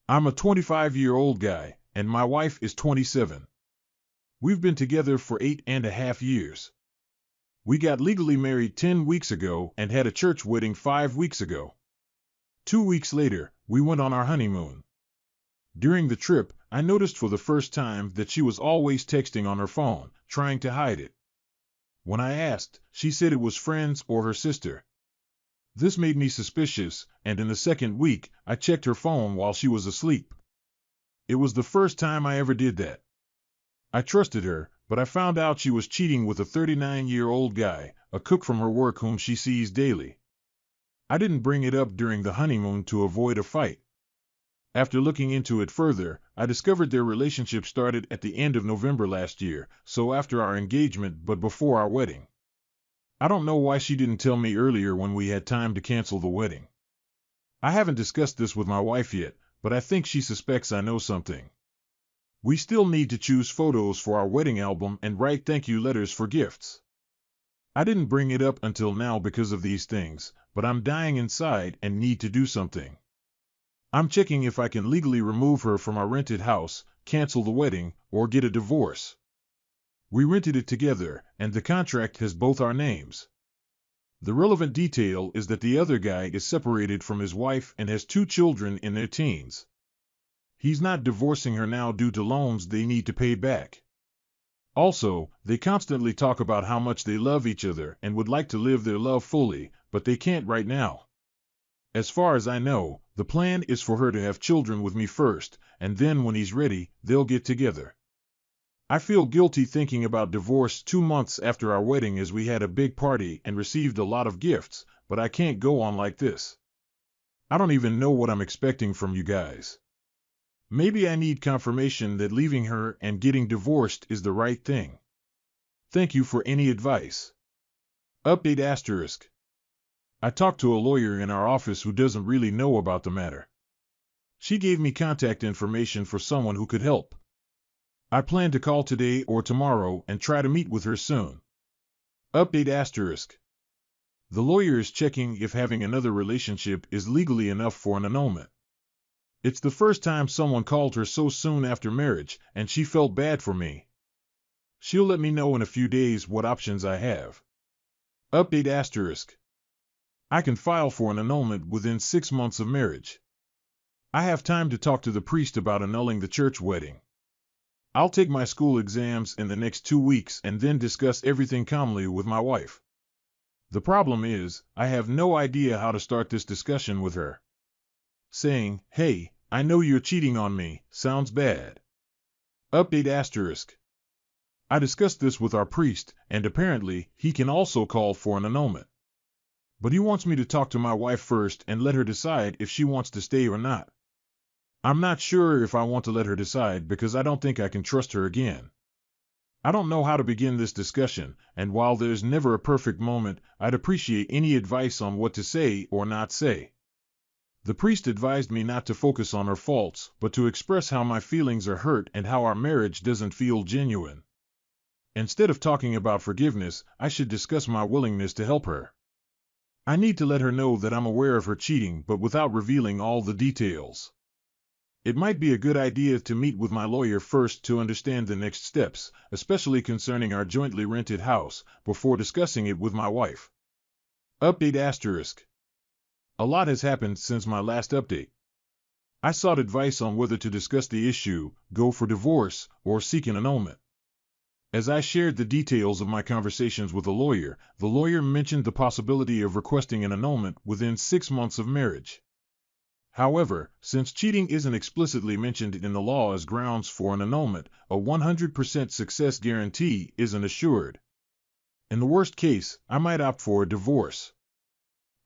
I'm a 25-year-old guy, and my wife is 27. We've been together for 8.5 years. We got legally married 10 weeks ago and had a church wedding 5 weeks ago. 2 weeks later, we went on our honeymoon. During the trip, I noticed for the first time that she was always texting on her phone, trying to hide it. When I asked, she said it was friends or her sister. This made me suspicious, and in the second week, I checked her phone while she was asleep. It was the first time I ever did that. I trusted her, but I found out she was cheating with a 39-year-old guy, a cook from her work whom she sees daily. I didn't bring it up during the honeymoon to avoid a fight. After looking into it further, I discovered their relationship started at the end of November last year, so after our engagement but before our wedding. I don't know why she didn't tell me earlier when we had time to cancel the wedding. I haven't discussed this with my wife yet, but I think she suspects I know something. We still need to choose photos for our wedding album and write thank you letters for gifts. I didn't bring it up until now because of these things, but I'm dying inside and need to do something. I'm checking if I can legally remove her from our rented house, cancel the wedding, or get a divorce. We rented it together, and the contract has both our names. The relevant detail is that the other guy is separated from his wife and has 2 children in their teens. He's not divorcing her now due to loans they need to pay back. Also, they constantly talk about how much they love each other and would like to live their love fully, but they can't right now. As far as I know, the plan is for her to have children with me first, and then when he's ready, they'll get together. I feel guilty thinking about divorce 2 months after our wedding as we had a big party and received a lot of gifts, but I can't go on like this. I don't even know what I'm expecting from you guys. Maybe I need confirmation that leaving her and getting divorced is the right thing. Thank you for any advice. Update asterisk. I talked to a lawyer in our office who doesn't really know about the matter. She gave me contact information for someone who could help. I plan to call today or tomorrow and try to meet with her soon. Update asterisk. The lawyer is checking if having another relationship is legally enough for an annulment. It's the first time someone called her so soon after marriage, and she felt bad for me. She'll let me know in a few days what options I have. Update asterisk. I can file for an annulment within 6 months of marriage. I have time to talk to the priest about annulling the church wedding. I'll take my school exams in the next 2 weeks and then discuss everything calmly with my wife. The problem is, I have no idea how to start this discussion with her. Saying, "Hey, I know you're cheating on me," sounds bad. Update asterisk. I discussed this with our priest, and apparently, he can also call for an annulment. But he wants me to talk to my wife first and let her decide if she wants to stay or not. I'm not sure if I want to let her decide because I don't think I can trust her again. I don't know how to begin this discussion, and while there's never a perfect moment, I'd appreciate any advice on what to say or not say. The priest advised me not to focus on her faults, but to express how my feelings are hurt and how our marriage doesn't feel genuine. Instead of talking about forgiveness, I should discuss my willingness to help her. I need to let her know that I'm aware of her cheating but without revealing all the details. It might be a good idea to meet with my lawyer first to understand the next steps, especially concerning our jointly rented house, before discussing it with my wife. Update asterisk. A lot has happened since my last update. I sought advice on whether to discuss the issue, go for divorce, or seek an annulment. As I shared the details of my conversations with the lawyer mentioned the possibility of requesting an annulment within 6 months of marriage. However, since cheating isn't explicitly mentioned in the law as grounds for an annulment, a 100% success guarantee isn't assured. In the worst case, I might opt for a divorce.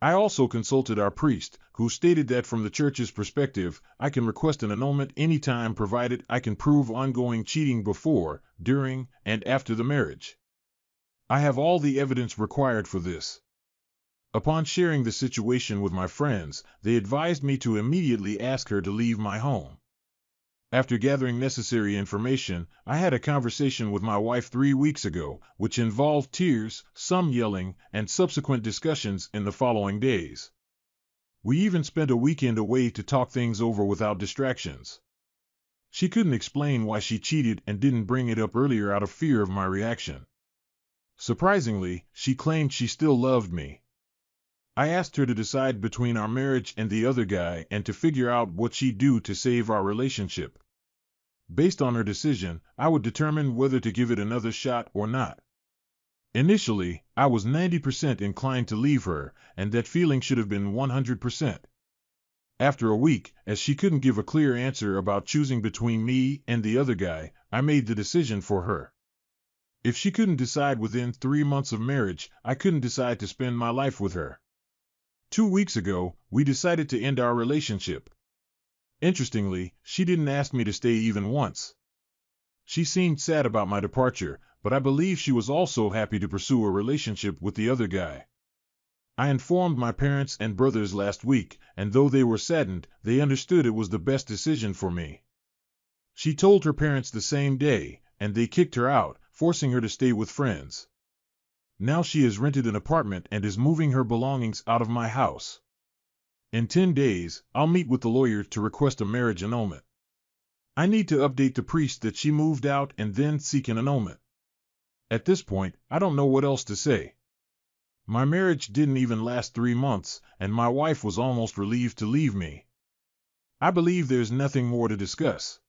I also consulted our priest, who stated that from the church's perspective, I can request an annulment anytime provided I can prove ongoing cheating before, during, and after the marriage. I have all the evidence required for this. Upon sharing the situation with my friends, they advised me to immediately ask her to leave my home. After gathering necessary information, I had a conversation with my wife 3 weeks ago, which involved tears, some yelling, and subsequent discussions in the following days. We even spent a weekend away to talk things over without distractions. She couldn't explain why she cheated and didn't bring it up earlier out of fear of my reaction. Surprisingly, she claimed she still loved me. I asked her to decide between our marriage and the other guy and to figure out what she'd do to save our relationship. Based on her decision, I would determine whether to give it another shot or not. Initially, I was 90% inclined to leave her, and that feeling should have been 100%. After a week, as she couldn't give a clear answer about choosing between me and the other guy, I made the decision for her. If she couldn't decide within 3 months of marriage, I couldn't decide to spend my life with her. 2 weeks ago, we decided to end our relationship. Interestingly, she didn't ask me to stay even once. She seemed sad about my departure, but I believe she was also happy to pursue a relationship with the other guy. I informed my parents and brothers last week, and though they were saddened, they understood it was the best decision for me. She told her parents the same day, and they kicked her out, forcing her to stay with friends. Now she has rented an apartment and is moving her belongings out of my house. In 10 days, I'll meet with the lawyer to request a marriage annulment. I need to update the priest that she moved out and then seek an annulment. At this point, I don't know what else to say. My marriage didn't even last 3 months, and my wife was almost relieved to leave me. I believe there's nothing more to discuss.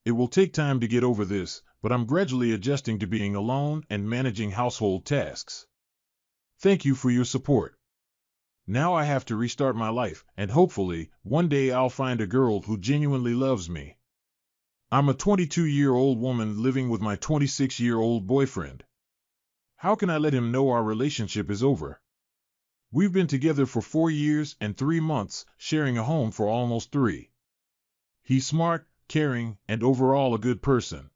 It will take time to get over this, but I'm gradually adjusting to being alone and managing household tasks. Thank you for your support. Now I have to restart my life, and hopefully, one day I'll find a girl who genuinely loves me. I'm a 22-year-old woman living with my 26-year-old boyfriend. How can I let him know our relationship is over? We've been together for 4 years and 3 months, sharing a home for almost 3. He's smart, caring, and overall a good person.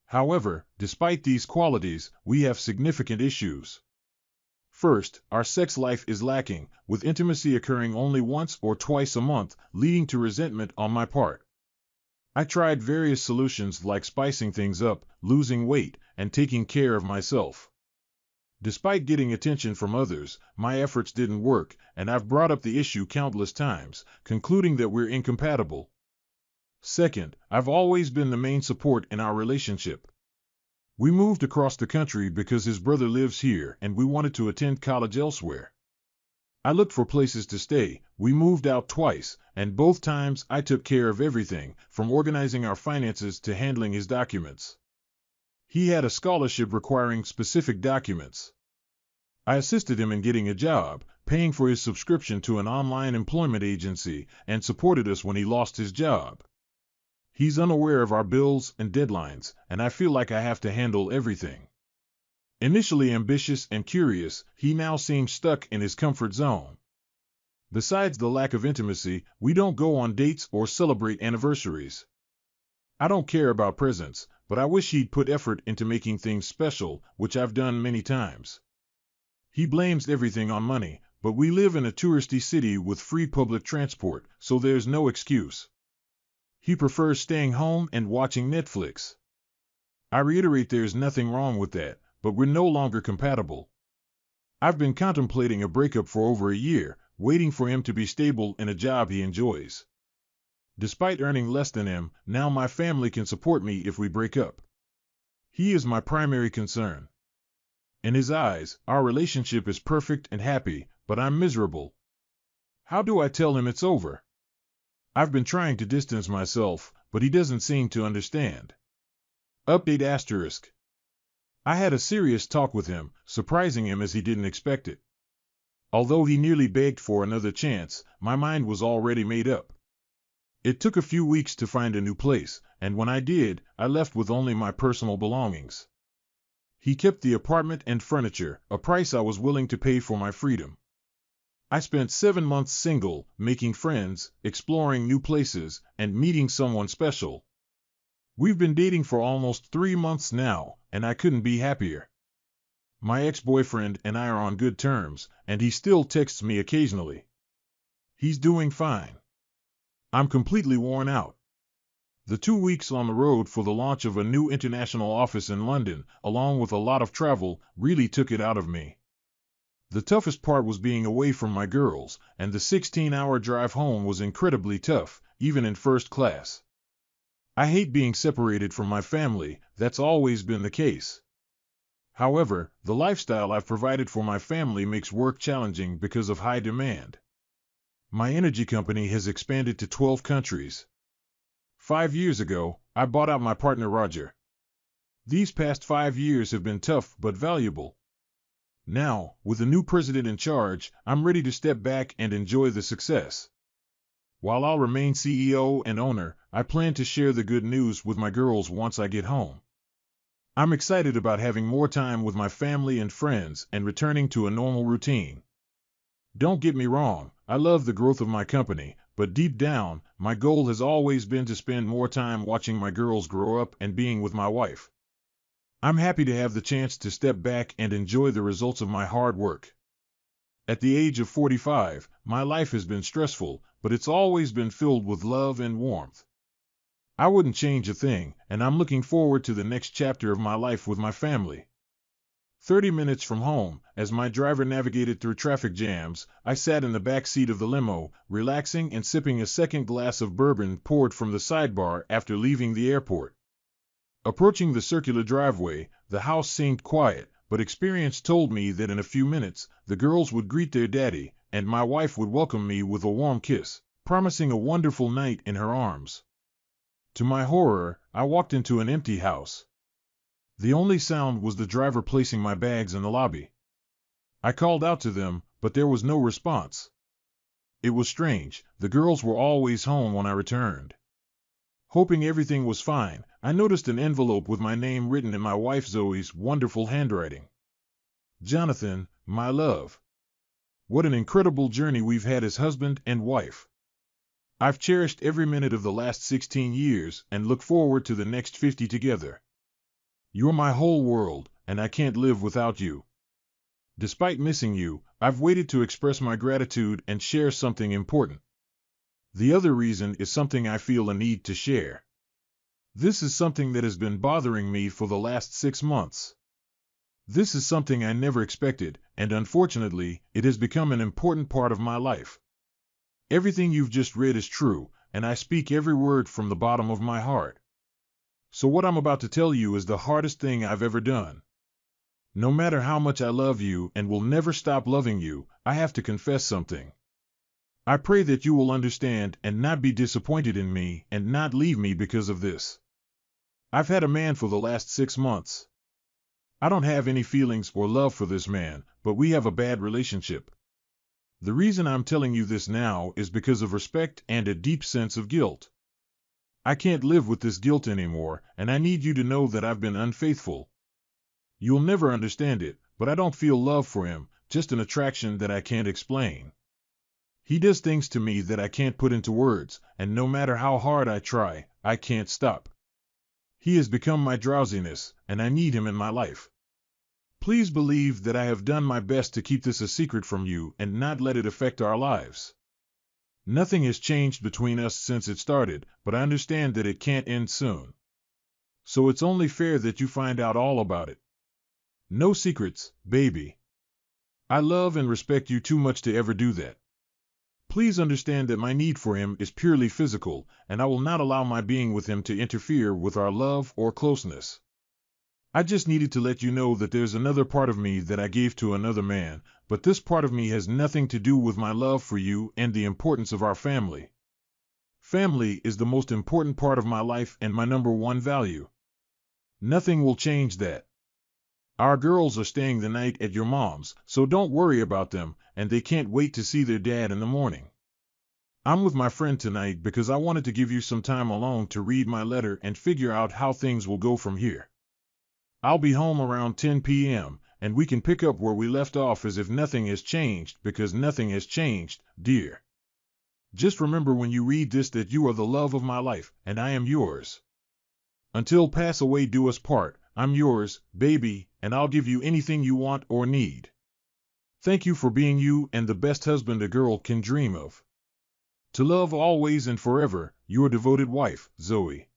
However, despite these qualities, we have significant issues. First, our sex life is lacking, with intimacy occurring only once or twice a month, leading to resentment on my part. I tried various solutions like spicing things up, losing weight, and taking care of myself. Despite getting attention from others, my efforts didn't work, and I've brought up the issue countless times, concluding that we're incompatible. Second, I've always been the main support in our relationship. We moved across the country because his brother lives here and we wanted to attend college elsewhere. I looked for places to stay, we moved out twice, and both times I took care of everything, from organizing our finances to handling his documents. He had a scholarship requiring specific documents. I assisted him in getting a job, paying for his subscription to an online employment agency, and supported us when he lost his job. He's unaware of our bills and deadlines, and I feel like I have to handle everything. Initially ambitious and curious, he now seems stuck in his comfort zone. Besides the lack of intimacy, we don't go on dates or celebrate anniversaries. I don't care about presents, but I wish he'd put effort into making things special, which I've done many times. He blames everything on money, but we live in a touristy city with free public transport, so there's no excuse. He prefers staying home and watching Netflix. I reiterate there's nothing wrong with that, but we're no longer compatible. I've been contemplating a breakup for over a year, waiting for him to be stable in a job he enjoys. Despite earning less than him, now my family can support me if we break up. He is my primary concern. In his eyes, our relationship is perfect and happy, but I'm miserable. How do I tell him it's over? I've been trying to distance myself, but he doesn't seem to understand. Update*. I had a serious talk with him, surprising him as he didn't expect it. Although he nearly begged for another chance, my mind was already made up. It took a few weeks to find a new place, and when I did, I left with only my personal belongings. He kept the apartment and furniture, a price I was willing to pay for my freedom. I spent 7 months single, making friends, exploring new places, and meeting someone special. We've been dating for almost 3 months now, and I couldn't be happier. My ex-boyfriend and I are on good terms, and he still texts me occasionally. He's doing fine. I'm completely worn out. The 2 weeks on the road for the launch of a new international office in London, along with a lot of travel, really took it out of me. The toughest part was being away from my girls, and the 16-hour drive home was incredibly tough, even in first class. I hate being separated from my family, that's always been the case. However, the lifestyle I've provided for my family makes work challenging because of high demand. My energy company has expanded to 12 countries. 5 years ago, I bought out my partner Roger. These past 5 years have been tough but valuable. Now, with a new president in charge, I'm ready to step back and enjoy the success. While I'll remain CEO and owner, I plan to share the good news with my girls once I get home. I'm excited about having more time with my family and friends and returning to a normal routine. Don't get me wrong, I love the growth of my company, but deep down, my goal has always been to spend more time watching my girls grow up and being with my wife. I'm happy to have the chance to step back and enjoy the results of my hard work. At the age of 45, my life has been stressful, but it's always been filled with love and warmth. I wouldn't change a thing, and I'm looking forward to the next chapter of my life with my family. 30 minutes from home, as my driver navigated through traffic jams, I sat in the back seat of the limo, relaxing and sipping a second glass of bourbon poured from the sidebar after leaving the airport. Approaching the circular driveway, the house seemed quiet, but experience told me that in a few minutes, the girls would greet their daddy, and my wife would welcome me with a warm kiss, promising a wonderful night in her arms. To my horror, I walked into an empty house. The only sound was the driver placing my bags in the lobby. I called out to them, but there was no response. It was strange, the girls were always home when I returned. Hoping everything was fine, I noticed an envelope with my name written in my wife Zoe's wonderful handwriting. Jonathan, my love. What an incredible journey we've had as husband and wife. I've cherished every minute of the last 16 years and look forward to the next 50 together. You're my whole world, and I can't live without you. Despite missing you, I've waited to express my gratitude and share something important. The other reason is something I feel a need to share. This is something that has been bothering me for the last 6 months. This is something I never expected, and unfortunately, it has become an important part of my life. Everything you've just read is true, and I speak every word from the bottom of my heart. So what I'm about to tell you is the hardest thing I've ever done. No matter how much I love you and will never stop loving you, I have to confess something. I pray that you will understand and not be disappointed in me and not leave me because of this. I've had a man for the last 6 months. I don't have any feelings or love for this man, but we have a bad relationship. The reason I'm telling you this now is because of respect and a deep sense of guilt. I can't live with this guilt anymore, and I need you to know that I've been unfaithful. You'll never understand it, but I don't feel love for him, just an attraction that I can't explain. He does things to me that I can't put into words, and no matter how hard I try, I can't stop. He has become my drowsiness, and I need him in my life. Please believe that I have done my best to keep this a secret from you and not let it affect our lives. Nothing has changed between us since it started, but I understand that it can't end soon. So it's only fair that you find out all about it. No secrets, baby. I love and respect you too much to ever do that. Please understand that my need for him is purely physical, and I will not allow my being with him to interfere with our love or closeness. I just needed to let you know that there's another part of me that I gave to another man, but this part of me has nothing to do with my love for you and the importance of our family. Family is the most important part of my life and my number one value. Nothing will change that. Our girls are staying the night at your mom's, so don't worry about them, and they can't wait to see their dad in the morning. I'm with my friend tonight because I wanted to give you some time alone to read my letter and figure out how things will go from here. I'll be home around 10 p.m., and we can pick up where we left off as if nothing has changed, because nothing has changed, dear. Just remember when you read this that you are the love of my life, and I am yours. Until pass away do us part, I'm yours, baby, and I'll give you anything you want or need. Thank you for being you and the best husband a girl can dream of. To love always and forever, your devoted wife, Zoe.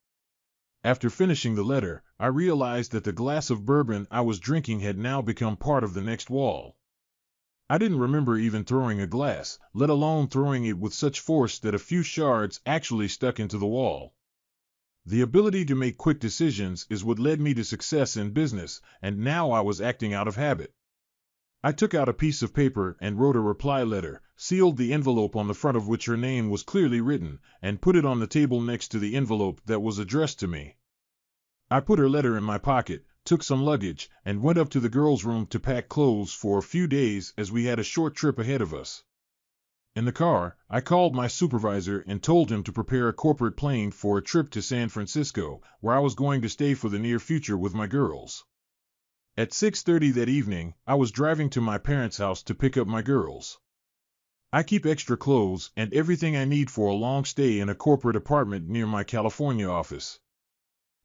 After finishing the letter, I realized that the glass of bourbon I was drinking had now become part of the next wall. I didn't remember even throwing a glass, let alone throwing it with such force that a few shards actually stuck into the wall. The ability to make quick decisions is what led me to success in business, and now I was acting out of habit. I took out a piece of paper and wrote a reply letter, sealed the envelope on the front of which her name was clearly written, and put it on the table next to the envelope that was addressed to me. I put her letter in my pocket, took some luggage, and went up to the girls' room to pack clothes for a few days as we had a short trip ahead of us. In the car, I called my supervisor and told him to prepare a corporate plane for a trip to San Francisco, where I was going to stay for the near future with my girls. At 6:30 that evening, I was driving to my parents' house to pick up my girls. I keep extra clothes and everything I need for a long stay in a corporate apartment near my California office.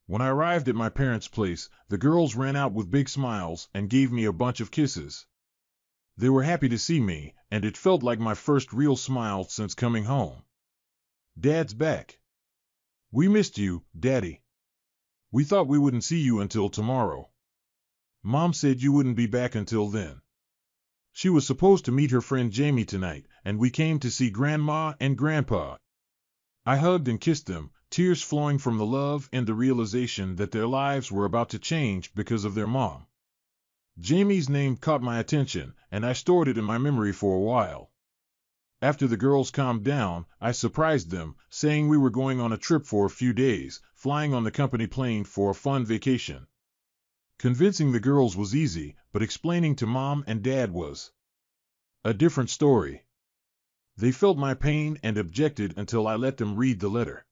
When I arrived at my parents' place, the girls ran out with big smiles and gave me a bunch of kisses. They were happy to see me, and it felt like my first real smile since coming home. "Dad's back. We missed you, Daddy. We thought we wouldn't see you until tomorrow. Mom said you wouldn't be back until then. She was supposed to meet her friend Jamie tonight, and we came to see Grandma and Grandpa." I hugged and kissed them, tears flowing from the love and the realization that their lives were about to change because of their mom. Jamie's name caught my attention, and I stored it in my memory for a while. After the girls calmed down, I surprised them, saying we were going on a trip for a few days, flying on the company plane for a fun vacation. Convincing the girls was easy, but explaining to Mom and Dad was a different story. They felt my pain and objected until I let them read the letter.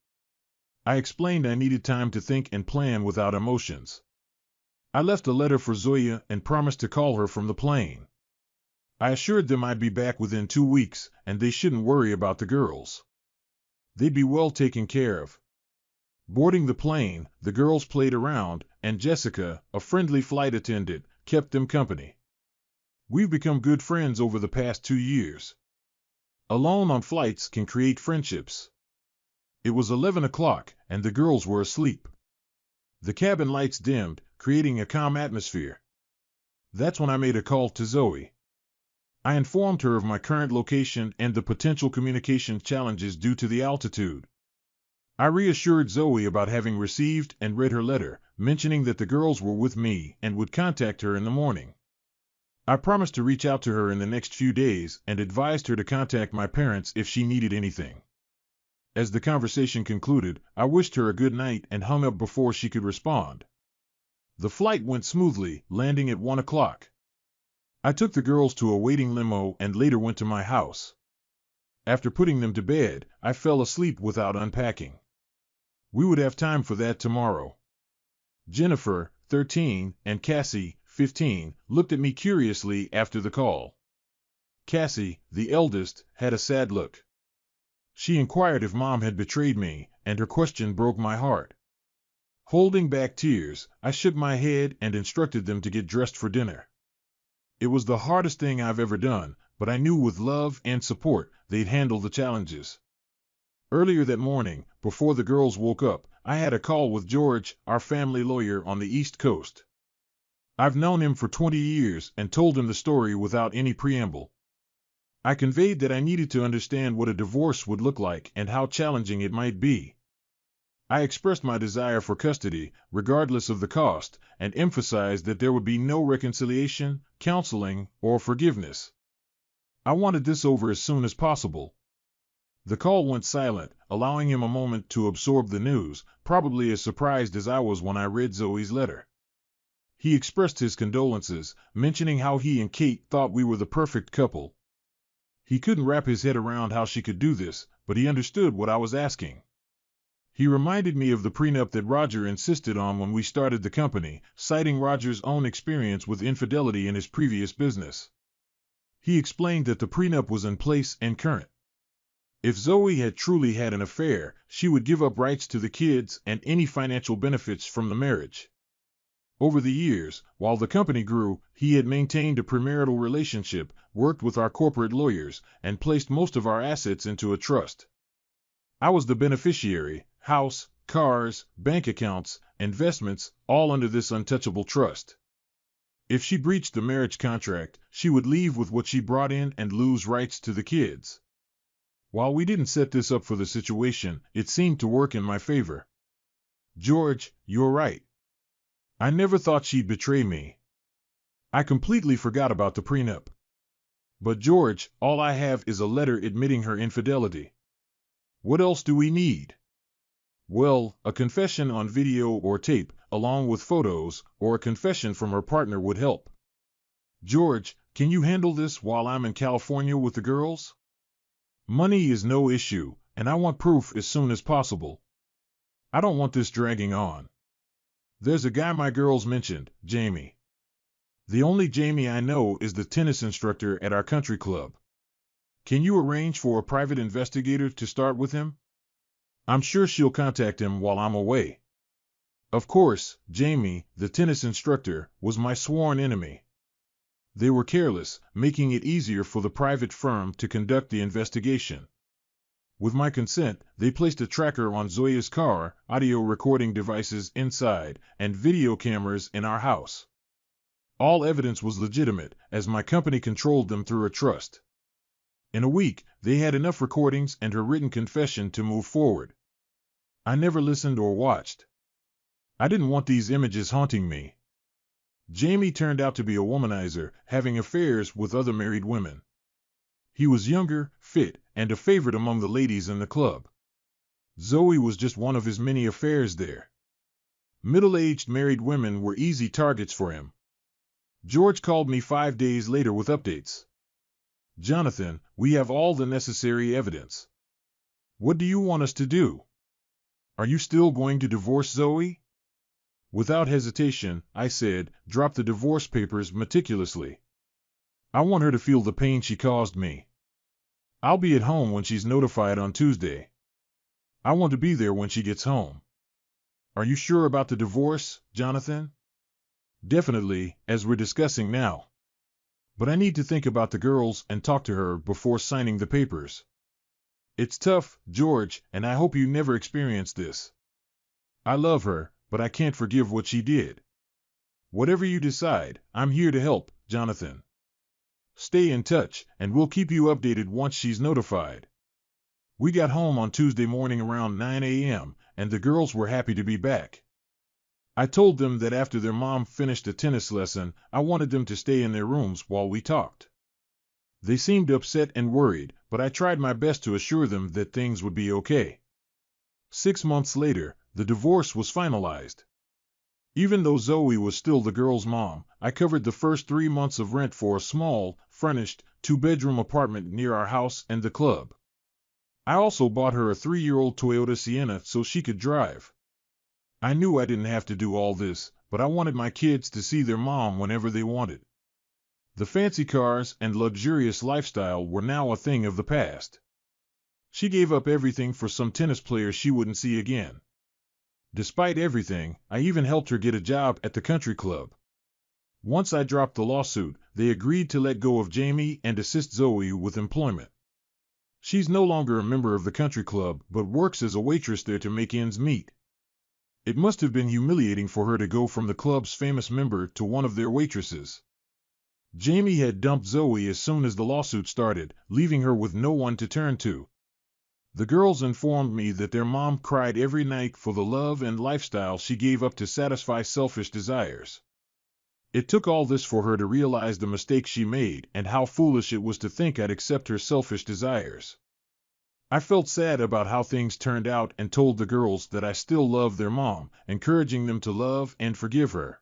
I explained I needed time to think and plan without emotions. I left a letter for Zoya and promised to call her from the plane. I assured them I'd be back within 2 weeks, and they shouldn't worry about the girls. They'd be well taken care of. Boarding the plane, the girls played around, and Jessica, a friendly flight attendant, kept them company. We've become good friends over the past 2 years. Alone on flights can create friendships. It was 11 o'clock, and the girls were asleep. The cabin lights dimmed, creating a calm atmosphere. That's when I made a call to Zoe. I informed her of my current location and the potential communication challenges due to the altitude. I reassured Zoe about having received and read her letter, mentioning that the girls were with me and would contact her in the morning. I promised to reach out to her in the next few days and advised her to contact my parents if she needed anything. As the conversation concluded, I wished her a good night and hung up before she could respond. The flight went smoothly, landing at 1 o'clock. I took the girls to a waiting limo and later went to my house. After putting them to bed, I fell asleep without unpacking. We would have time for that tomorrow. Jennifer, 13, and Cassie, 15, looked at me curiously after the call. Cassie, the eldest, had a sad look. She inquired if Mom had betrayed me, and her question broke my heart. Holding back tears, I shook my head and instructed them to get dressed for dinner. It was the hardest thing I've ever done, but I knew with love and support they'd handle the challenges. Earlier that morning, before the girls woke up, I had a call with George, our family lawyer on the East Coast. I've known him for 20 years and told him the story without any preamble. I conveyed that I needed to understand what a divorce would look like and how challenging it might be. I expressed my desire for custody, regardless of the cost, and emphasized that there would be no reconciliation, counseling, or forgiveness. I wanted this over as soon as possible. The call went silent, allowing him a moment to absorb the news, probably as surprised as I was when I read Zoe's letter. He expressed his condolences, mentioning how he and Kate thought we were the perfect couple. He couldn't wrap his head around how she could do this, but he understood what I was asking. He reminded me of the prenup that Roger insisted on when we started the company, citing Roger's own experience with infidelity in his previous business. He explained that the prenup was in place and current. If Zoe had truly had an affair, she would give up rights to the kids and any financial benefits from the marriage. Over the years, while the company grew, he had maintained a premarital relationship, worked with our corporate lawyers, and placed most of our assets into a trust. I was the beneficiary: house, cars, bank accounts, investments, all under this untouchable trust. If she breached the marriage contract, she would leave with what she brought in and lose rights to the kids. While we didn't set this up for the situation, it seemed to work in my favor. George, you're right. I never thought she'd betray me. I completely forgot about the prenup. But George, all I have is a letter admitting her infidelity. What else do we need? Well, a confession on video or tape, along with photos, or a confession from her partner would help. George, can you handle this while I'm in California with the girls? Money is no issue, and I want proof as soon as possible. I don't want this dragging on. There's a guy my girls mentioned, Jamie. The only Jamie I know is the tennis instructor at our country club. Can you arrange for a private investigator to start with him? I'm sure she'll contact him while I'm away. Of course, Jamie, the tennis instructor, was my sworn enemy. They were careless, making it easier for the private firm to conduct the investigation. With my consent, they placed a tracker on Zoya's car, audio recording devices inside, and video cameras in our house. All evidence was legitimate, as my company controlled them through a trust. In a week, they had enough recordings and her written confession to move forward. I never listened or watched. I didn't want these images haunting me. Jamie turned out to be a womanizer, having affairs with other married women. He was younger, fit, and a favorite among the ladies in the club. Zoe was just one of his many affairs there. Middle-aged married women were easy targets for him. George called me 5 days later with updates. Jonathan, we have all the necessary evidence. What do you want us to do? Are you still going to divorce Zoe? Without hesitation, I said, drop the divorce papers meticulously. I want her to feel the pain she caused me. I'll be at home when she's notified on Tuesday. I want to be there when she gets home. Are you sure about the divorce, Jonathan? Definitely, as we're discussing now. But I need to think about the girls and talk to her before signing the papers. It's tough, George, and I hope you never experience this. I love her, but I can't forgive what she did. Whatever you decide, I'm here to help, Jonathan. Stay in touch, and we'll keep you updated once she's notified. We got home on Tuesday morning around 9 a.m., and the girls were happy to be back. I told them that after their mom finished a tennis lesson, I wanted them to stay in their rooms while we talked. They seemed upset and worried, but I tried my best to assure them that things would be okay. 6 months later, the divorce was finalized. Even though Zoe was still the girl's mom, I covered the first 3 months of rent for a small, furnished, 2-bedroom apartment near our house and the club. I also bought her a 3-year-old Toyota Sienna so she could drive. I knew I didn't have to do all this, but I wanted my kids to see their mom whenever they wanted. The fancy cars and luxurious lifestyle were now a thing of the past. She gave up everything for some tennis player she wouldn't see again. Despite everything, I even helped her get a job at the country club. Once I dropped the lawsuit, they agreed to let go of Jamie and assist Zoe with employment. She's no longer a member of the country club, but works as a waitress there to make ends meet. It must have been humiliating for her to go from the club's famous member to one of their waitresses. Jamie had dumped Zoe as soon as the lawsuit started, leaving her with no one to turn to. The girls informed me that their mom cried every night for the love and lifestyle she gave up to satisfy selfish desires. It took all this for her to realize the mistake she made and how foolish it was to think I'd accept her selfish desires. I felt sad about how things turned out and told the girls that I still loved their mom, encouraging them to love and forgive her.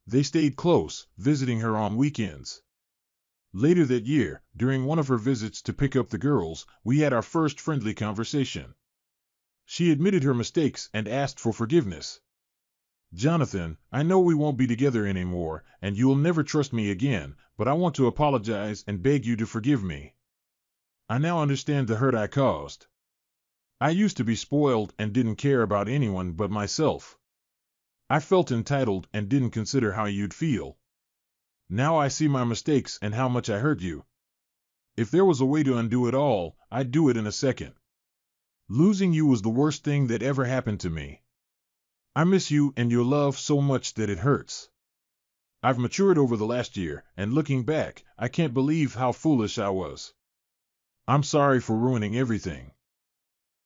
They stayed close, visiting her on weekends. Later that year, during one of her visits to pick up the girls, we had our first friendly conversation. She admitted her mistakes and asked for forgiveness. Jonathan, I know we won't be together anymore, and you'll never trust me again, but I want to apologize and beg you to forgive me. I now understand the hurt I caused. I used to be spoiled and didn't care about anyone but myself. I felt entitled and didn't consider how you'd feel. Now I see my mistakes and how much I hurt you. If there was a way to undo it all, I'd do it in a second. Losing you was the worst thing that ever happened to me. I miss you and your love so much that it hurts. I've matured over the last year, and looking back, I can't believe how foolish I was. I'm sorry for ruining everything.